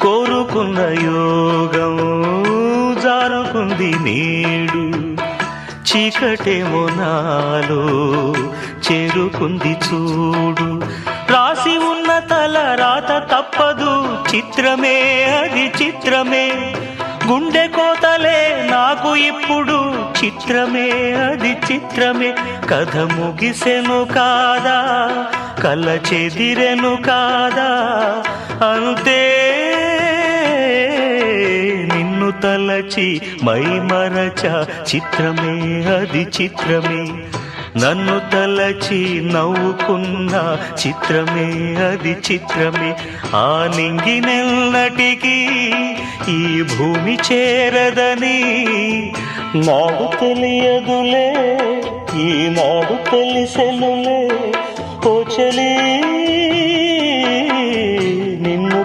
కోరుకున్న యోగం జారుకుంది నేడు, చీకటేమో నాలో చేరుకుంది చూడు. రాసి ఉన్న తల రాత తప్పదు, చిత్రమే అది చిత్రమే. గుండె కోతలే నాకు ఇప్పుడు, చిత్రమే అది చిత్రమే. కథ ముగిసెను కాదా, కల చెదిరెను కాదా, అంతే నిన్ను తలచి మై మరచ, చిత్రమే అది చిత్రమే. నన్ను తలచి నవ్వుకున్న, చిత్రమే అది చిత్రమే. ఆ నింగినెన్నటికీ ఈ భూమి చేరదని నాడు తెలియదులే, ఈనాడు తెలిసెనులే. ఓ చలి నిన్ను